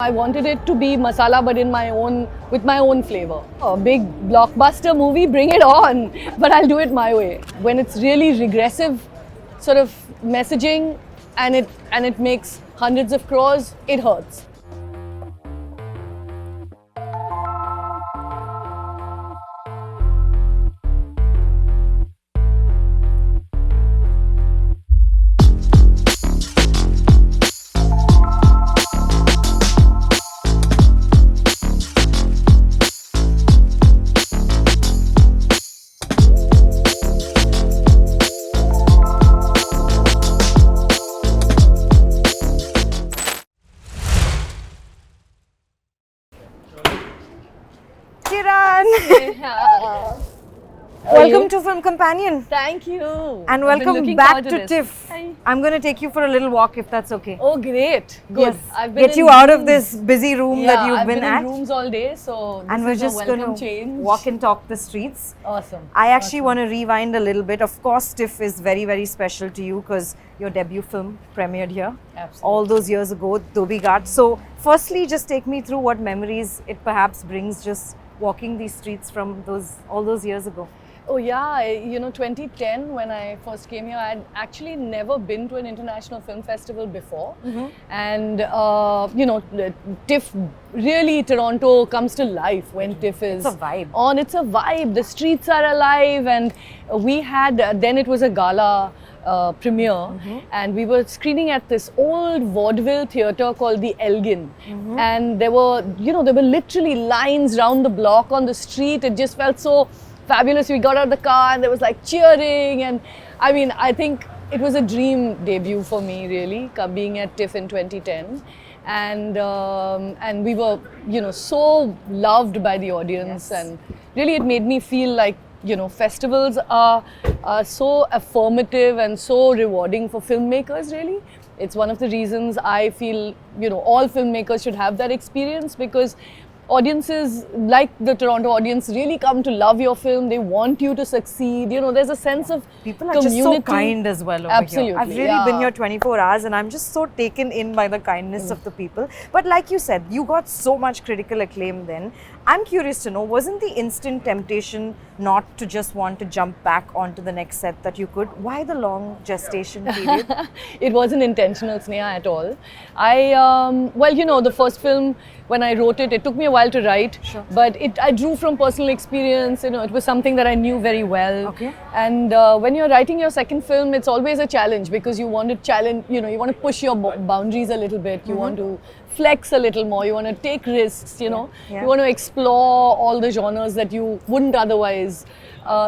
I wanted it to be masala but with my own flavor. A big blockbuster movie, bring it on, but I'll do it my way. When it's really regressive sort of messaging and it makes hundreds of crores, it hurts. Kiran! Welcome to Film Companion. Thank you. And welcome back to TIFF. Hi. I'm going to take you for a little walk if that's okay. Oh, great. Good. Yes. I've been Get you out of this busy room that you've been at. I've been in rooms all day, so and we're just going to change. walk and talk the streets. Awesome. I actually want to rewind a little bit. Of course, TIFF is very, very special to you because your debut film premiered here. Absolutely. All those years ago, Dhobi Ghat. So, firstly, just take me through what memories it perhaps brings just walking these streets from all those years ago. Oh yeah, 2010 when I first came here, I had actually never been to an international film festival before. And TIFF, really Toronto comes to life when TIFF is It's a vibe. on. It's a vibe. The streets are alive, and we had, then it was a gala premiere, and we were screening at this old vaudeville theatre called the Elgin, and there were literally lines round the block on the street. It just felt so fabulous. We got out of the car and there was like cheering, and I mean, I think it was a dream debut for me, really, being at TIFF in 2010, and we were so loved by the audience. Yes. And really it made me feel like festivals are so affirmative and so rewarding for filmmakers, really. It's one of the reasons I feel all filmmakers should have that experience, because audiences like the Toronto audience really come to love your film. They want you to succeed. There's a sense of People are community. just so kind as well over Absolutely, here. I've really been here 24 hours and I'm just so taken in by the kindness of the people. But like you said, you got so much critical acclaim then. I'm curious to know, wasn't the instant temptation not to just want to jump back onto the next set that you could? Why the long gestation period? It wasn't intentional, Sneha, at all. The first film, when I wrote it, it took me a while to write, but I drew from personal experience. It was something that I knew very well. Okay. And when you're writing your second film, it's always a challenge, because you want to challenge, you want to push your boundaries a little bit. You want to flex a little more. You want to take risks, You want to explore all the genres that you wouldn't otherwise.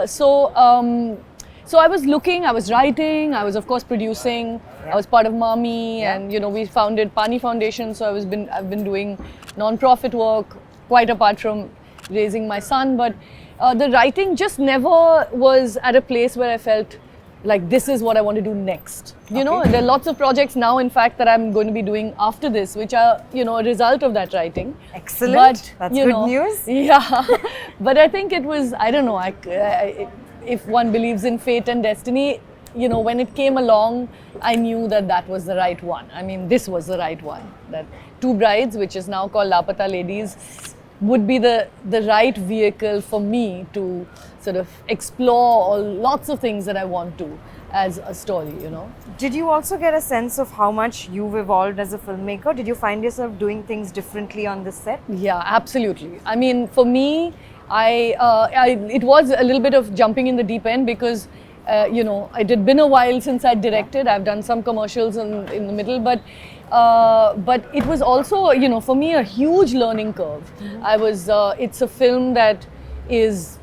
So I was looking, I was writing, I was of course producing. I was part of Mami, and we founded Pani Foundation. So I've been doing non-profit work, quite apart from raising my son. But the writing just never was at a place where I felt like this is what I want to do next. There are lots of projects now, in fact, that I'm going to be doing after this, which are a result of that writing. Excellent. But, that's good news. Yeah. But I think it was, I don't know, if one believes in fate and destiny, when it came along, I knew that was the right one. I mean, this was the right one. That Two Brides, which is now called Laapataa Ladies, would be the right vehicle for me to sort of explore lots of things that I want to as a story, Did you also get a sense of how much you've evolved as a filmmaker? Did you find yourself doing things differently on this set? Yeah, absolutely. I mean, for me, it was a little bit of jumping in the deep end, because it had been a while since I directed. I've done some commercials in the middle, but it was also, for me, a huge learning curve. It's a film that is,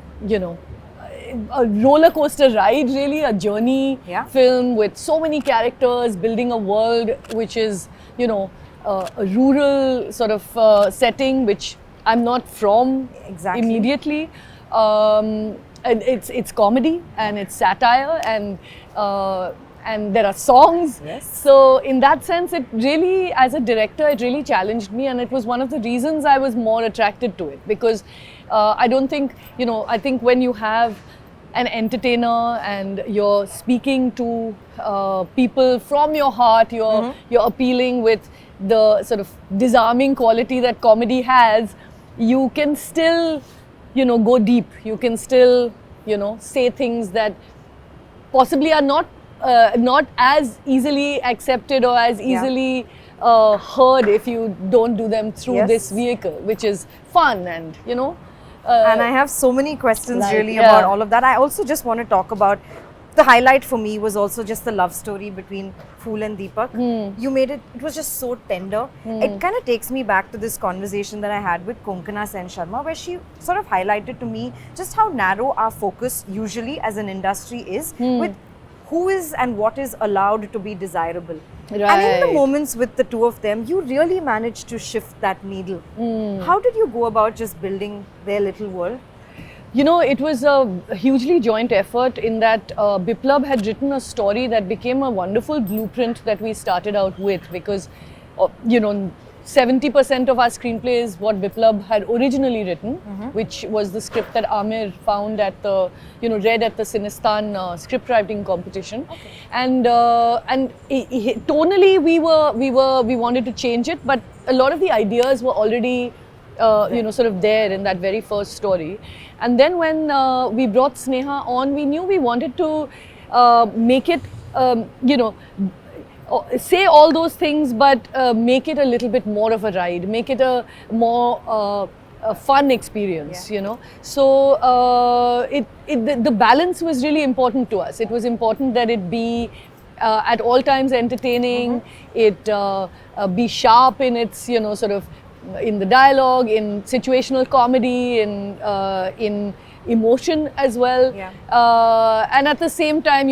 a roller coaster ride, really, a journey film with so many characters, building a world which is, a rural sort of setting, which I'm not from immediately. And it's comedy and it's satire, and there are songs. Yes. So in that sense, it really, as a director, it really challenged me, and it was one of the reasons I was more attracted to it, because I don't think, I think when you have an entertainer and you're speaking to people from your heart, you're appealing with the sort of disarming quality that comedy has, you can still, go deep. You can still, say things that possibly are not as easily accepted or as easily heard if you don't do them through this vehicle, which is fun and and I have so many questions really yeah. about all of that. I also just want to talk about the highlight for me was also just the love story between Phool and Deepak. You made it was just so tender. It kind of takes me back to this conversation that I had with Konkana Sen Sharma, where she sort of highlighted to me just how narrow our focus usually as an industry is with who is and what is allowed to be desirable. Right. And in the moments with the two of them, you really managed to shift that needle. How did you go about just building their little world? It was a hugely joint effort in that Biplab had written a story that became a wonderful blueprint that we started out with, because, 70% of our screenplay is what Biplab had originally written, which was the script that Aamir found at the, read at the Sinistan script writing competition. And tonally we wanted to change it, but a lot of the ideas were already sort of there in that very first story. And then when we brought Sneha on, we knew we wanted to make it, say all those things, but make it a little bit more of a ride, make it a more a fun experience, So the balance was really important to us. It was important that it be at all times entertaining, it be sharp in its, sort of in the dialogue, in situational comedy, in emotion as well, and at the same time,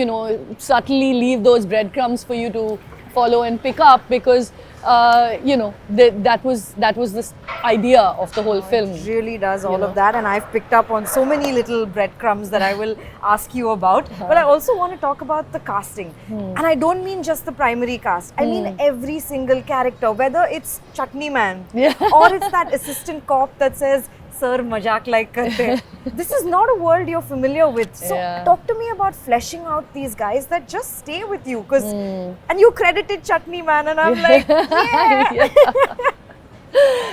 subtly leave those breadcrumbs for you to follow and pick up, because that was the idea of the whole film. It really does all of that, and I've picked up on so many little breadcrumbs that I will ask you about. But I also want to talk about the casting, and I don't mean just the primary cast. I mean every single character, whether it's Chutney Man or it's that assistant cop that says, "Sir, majak like karte." This is not a world you're familiar with. So talk to me about fleshing out these guys that just stay with you. And you credited Chutney Man, and I'm like,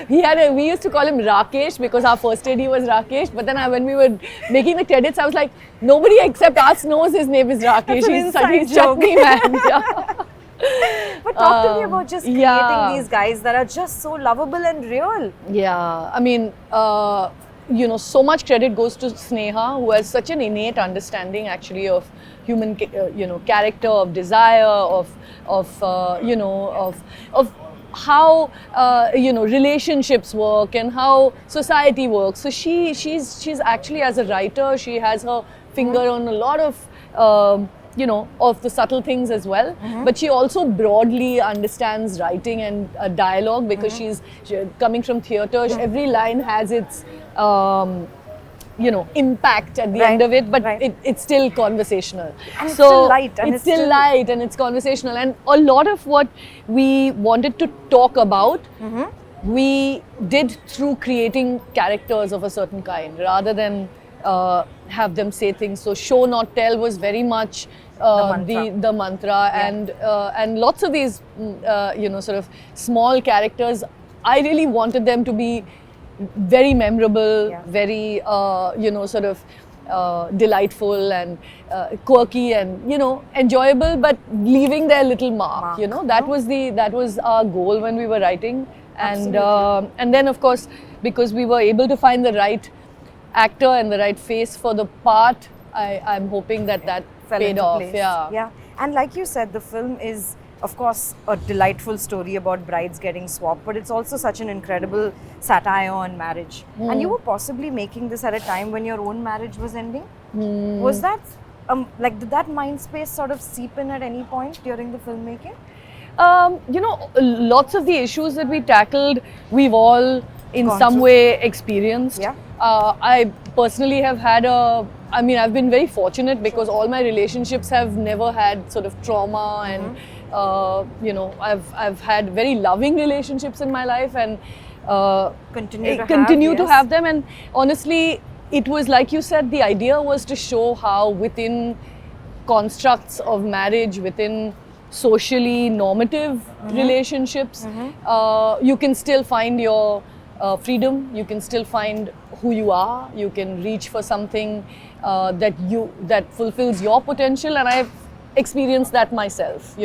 We used to call him Rakesh because our first AD was Rakesh. But then when we were making the credits, I was like, nobody except us knows his name is Rakesh. He's Chutney Man. But talk to me about just creating these guys that are just so lovable and real. Yeah, I mean, so much credit goes to Sneha, who has such an innate understanding actually of human, character, of desire, of how relationships work and how society works. So she's actually, as a writer, she has her finger on a lot of of the subtle things as well. But she also broadly understands writing and dialogue, because she's coming from theatre. Every line has its impact at the end of it, but it's still conversational. And it's still light. And it's still light and it's conversational. And a lot of what we wanted to talk about, we did through creating characters of a certain kind, rather than have them say things. So show not tell was very much the mantra, and lots of these sort of small characters, I really wanted them to be very memorable, very sort of delightful and quirky and enjoyable, but leaving their little mark. That was our goal when we were writing. And then of course, because we were able to find the right actor and the right face for the part, I'm hoping that paid off. Yeah. And like you said, the film is, of course, a delightful story about brides getting swapped, but it's also such an incredible satire on marriage. And you were possibly making this at a time when your own marriage was ending. Was that did that mind space sort of seep in at any point during the filmmaking? Lots of the issues that we tackled, we've all in some way experienced. I personally have had I've been very fortunate, because all my relationships have never had sort of trauma, and I've had very loving relationships in my life, and continue to have them. And honestly, it was like you said, the idea was to show how within constructs of marriage, within socially normative relationships. You can still find your freedom. You can still find who you are. You can reach for something that fulfills your potential, and I've experienced that myself.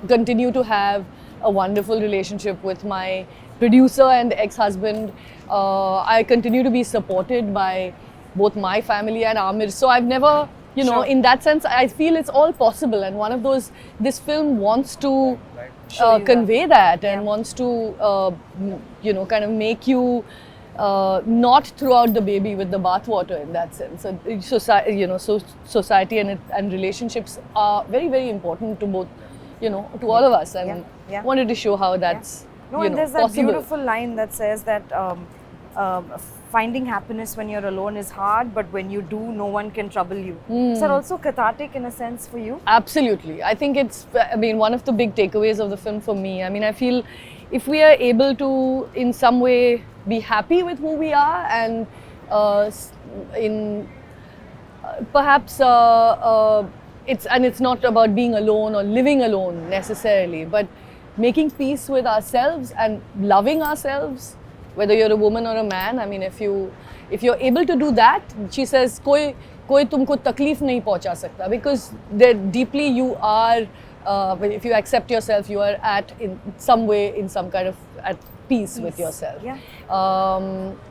Continue to have a wonderful relationship with my producer and ex-husband. I continue to be supported by both my family and Aamir. So I've never, in that sense, I feel it's all possible. And one of those, this film wants to convey that and wants to, kind of make you not throw out the baby with the bathwater in that sense. So, society and relationships are very, very important to both, to all of us. And wanted to show how that's and there's that possible. beautiful line that says that finding happiness when you're alone is hard, but when you do, no one can trouble you. Is that also cathartic in a sense for you? Absolutely. I think it's, one of the big takeaways of the film for me. I feel if we are able to, in some way, be happy with who we are and perhaps it's not about being alone or living alone necessarily, but making peace with ourselves and loving ourselves, whether you're a woman or a man. If you're able to do that, she says, koi tumko taklif nahi pahuncha sakta, because deeply you are, if you accept yourself, you are in some kind of at peace with yourself.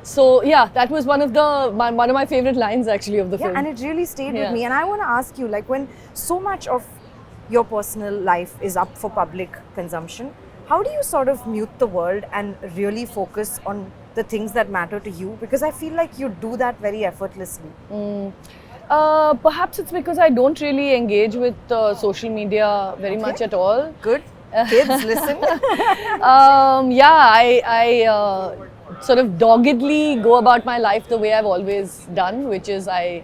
So that was one of my favorite lines actually of the film. And it really stayed with me. And I want to ask you, like, when so much of your personal life is up for public consumption, how do you sort of mute the world and really focus on the things that matter to you? Because I feel like you do that very effortlessly. Perhaps it's because I don't really engage with social media very much at all. Good. Kids, listen. I sort of doggedly go about my life the way I've always done, which is I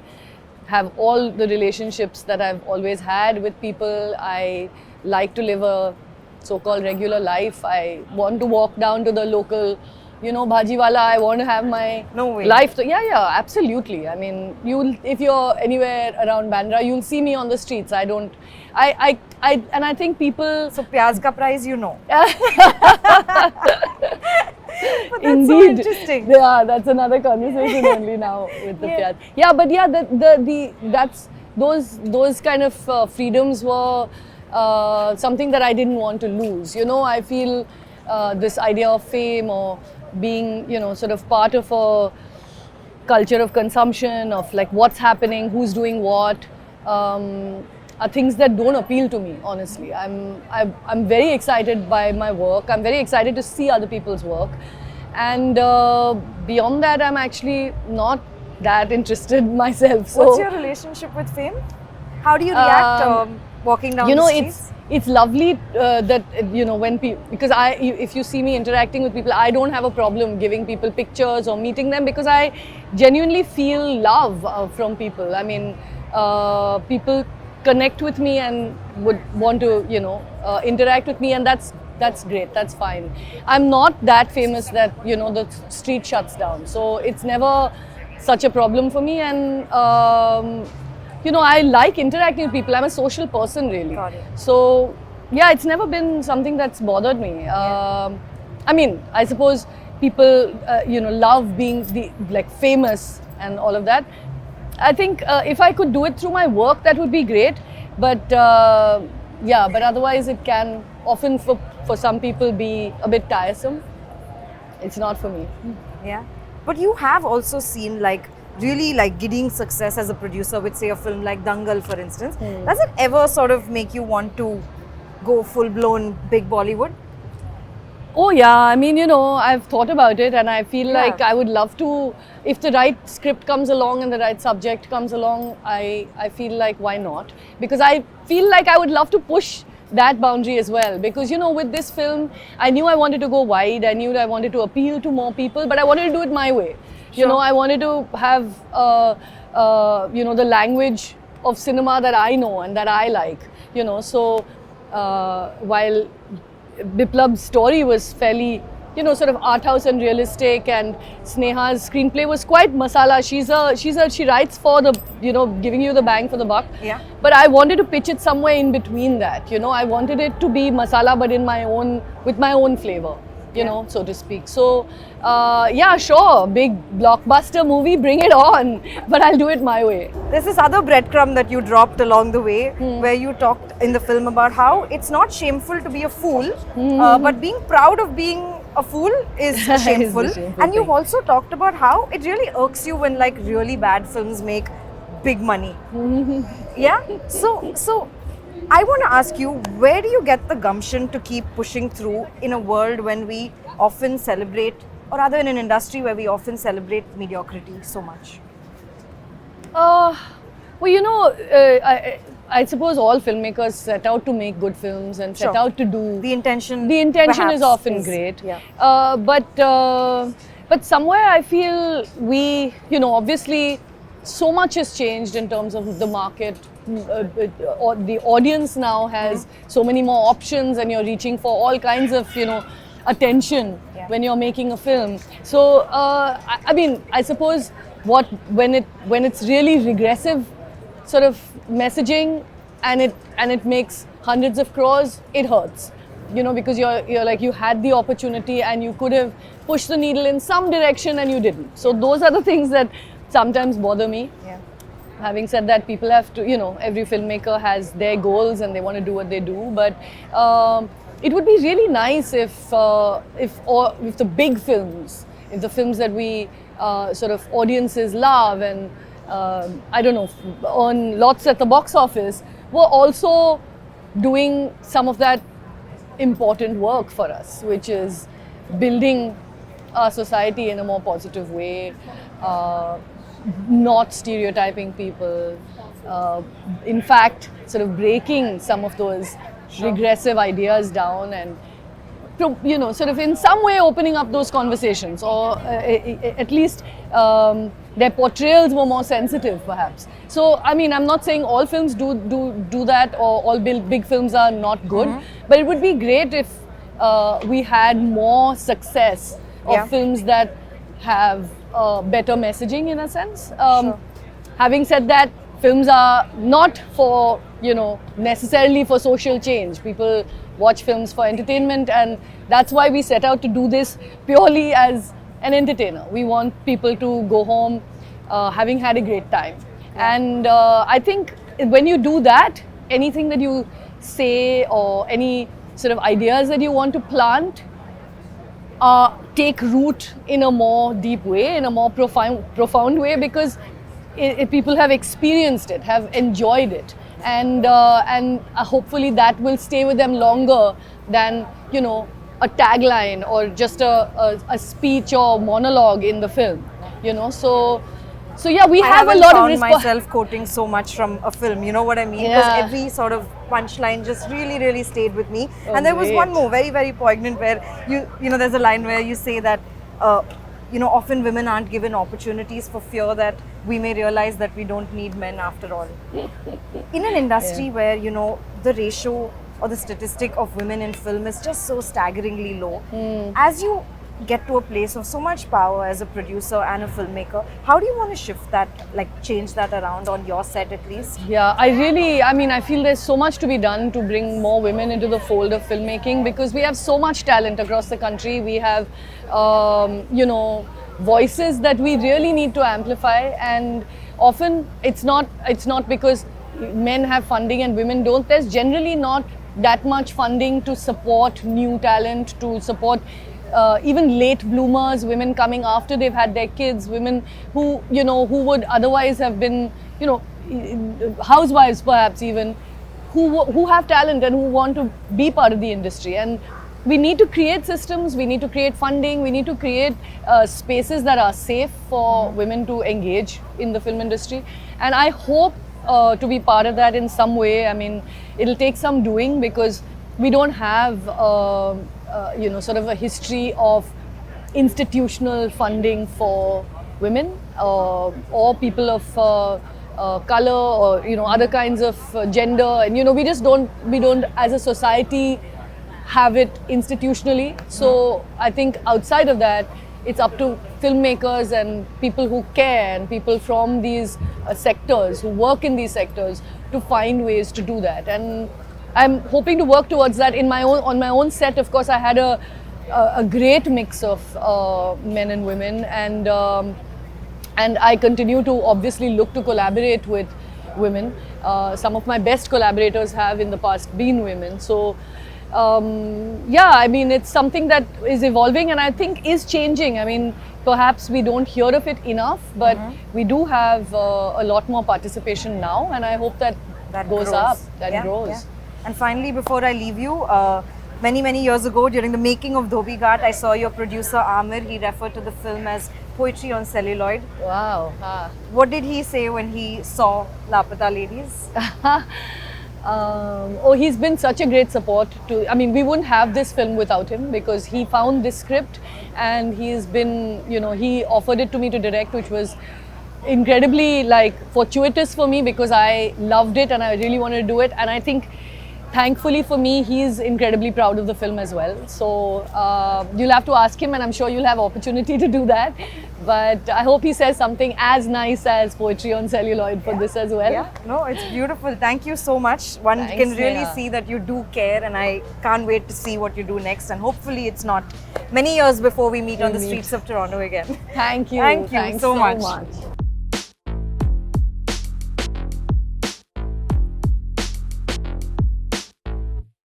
have all the relationships that I've always had with people. I like to live a so-called regular life. I want to walk down to the local, bhaji wala. I want to have my life. Absolutely. If you're anywhere around Bandra, you'll see me on the streets. And I think people. So pyaz ka price, But that's Indeed. so interesting. Yeah, that's another conversation only now with the pyaz. Yeah, but that's those kind of freedoms were something that I didn't want to lose. I feel this idea of fame or being, sort of part of a culture of consumption, of like what's happening, who's doing what, are things that don't appeal to me, honestly. I'm very excited by my work. I'm very excited to see other people's work. And beyond that, I'm actually not that interested myself. So, what's your relationship with fame? How do you react walking down the streets? It's lovely that, when people, because if you see me interacting with people, I don't have a problem giving people pictures or meeting them, because I genuinely feel love from people. People connect with me and would want to, interact with me, and that's great, that's fine. I'm not that famous that, the street shuts down. So it's never such a problem for me, and I like interacting with people. I'm a social person, really. Got it. So, it's never been something that's bothered me. I suppose people, love being famous and all of that. I think if I could do it through my work, that would be great. But but otherwise it can often for some people be a bit tiresome. It's not for me. Yeah. But you have also seen really giddying success as a producer with, say, a film like Dangal, for instance. Does it ever sort of make you want to go full-blown big Bollywood? Oh yeah, I've thought about it, and I feel like I would love to, if the right script comes along and the right subject comes along, I feel like why not? Because I feel like I would love to push that boundary as well, because with this film, I knew I wanted to go wide, I knew I wanted to appeal to more people, but I wanted to do it my way. I wanted to have, the language of cinema that I know and that I like, so while Biplab's story was fairly sort of art house and realistic, and Sneha's screenplay was quite masala. She writes for the, giving you the bang for the buck. Yeah. But I wanted to pitch it somewhere in between that, I wanted it to be masala but with my own flavor, so to speak. So, yeah, sure, big blockbuster movie, bring it on, but I'll do it my way. There's this other breadcrumb that you dropped along the way where you talked in the film about how it's not shameful to be a fool, but being proud of being a fool is shameful. And you've also talked about how it really irks you when like really bad films make big money. Yeah? So I want to ask you, where do you get the gumption to keep pushing through in a world when we often celebrate, or rather in an industry where we often celebrate mediocrity so much? Well, I suppose all filmmakers set out to make good films and set out to do. The intention is often great. Yeah. But somewhere I feel we, obviously so much has changed in terms of the market. Or the audience now has so many more options, and you're reaching for all kinds of, attention when you're making a film. So, I suppose when it's really regressive sort of messaging and it makes hundreds of crores, it hurts, because you're like, you had the opportunity and you could have pushed the needle in some direction and you didn't. So those are the things that sometimes bother me. Yeah. Having said that, people have to, every filmmaker has their goals and they want to do what they do, but it would be really nice if the big films, if the films that we sort of audiences love and earn lots at the box office, were also doing some of that important work for us, which is building our society in a more positive way, not stereotyping people, in fact, sort of breaking some of those regressive ideas down and, sort of in some way opening up those conversations, or at least their portrayals were more sensitive, perhaps. So, I'm not saying all films do that, or all big films are not good, but it would be great if we had more success of films that have better messaging, in a sense. Having said that, films are not for, necessarily for social change. People watch films for entertainment, and that's why we set out to do this purely as an entertainer. We want people to go home having had a great time. And I think when you do that, anything that you say or any sort of ideas that you want to plant take root in a more deep way, in a more profound way, because people have experienced it, have enjoyed it, and hopefully that will stay with them longer than a tagline or just a speech or monologue in the film. So yeah, we have a lot of I haven't found myself quoting so much from a film, you know what I mean? Because every sort of punchline just really stayed with me. And there was one more very, very poignant where there's a line where you say that often women aren't given opportunities for fear that we may realize that we don't need men after all. In an industry where, the ratio or the statistic of women in film is just so staggeringly low, as you get to a place of so much power as a producer and a filmmaker, how do you want to shift that, like change that around on your set at least? Yeah, I feel there's so much to be done to bring more women into the fold of filmmaking, because we have so much talent across the country. We have, voices that we really need to amplify, and often it's not because men have funding and women don't. There's generally not that much funding to support new talent, to support even late bloomers, women coming after they've had their kids, women who would otherwise have been, housewives perhaps even, who have talent and who want to be part of the industry. And we need to create systems, we need to create funding, we need to create spaces that are safe for women to engage in the film industry. And I hope to be part of that in some way. It'll take some doing, because we don't have sort of a history of institutional funding for women or people of color, or other kinds of gender, and we don't as a society have it institutionally. So I think outside of that, it's up to filmmakers and people who care and people from these sectors who work in these sectors to find ways to do that. And I'm hoping to work towards that in my own on my own set. Of course, I had a great mix of men and women, and I continue to obviously look to collaborate with women. Some of my best collaborators have in the past been women. So yeah, I mean, it's something that is evolving and I think is changing. I mean, perhaps we don't hear of it enough, but we do have a lot more participation now, and I hope that goes grows. up, that Yeah, grows. yeah. And finally, before I leave you, many years ago, during the making of Dhobi Ghat, I saw your producer Aamir. He referred to the film as poetry on celluloid. Wow. What did he say when he saw Laapataa Ladies? Oh, he's been such a great support to, I mean, we wouldn't have this film without him, because he found this script and he's been, you know, he offered it to me to direct, which was incredibly like fortuitous for me because I loved it and I really wanted to do it. And I think thankfully for me, he's incredibly proud of the film as well. So you'll have to ask him, and I'm sure you'll have opportunity to do that. But I hope he says something as nice as poetry on celluloid for this as well. Yeah, no, it's beautiful. Thank you so much. One Thanks, can really Sneha. see that you do care, and I can't wait to see what you do next. And hopefully, it's not many years before we meet on the streets of Toronto again. Thank you. Thank you Thanks so much. much.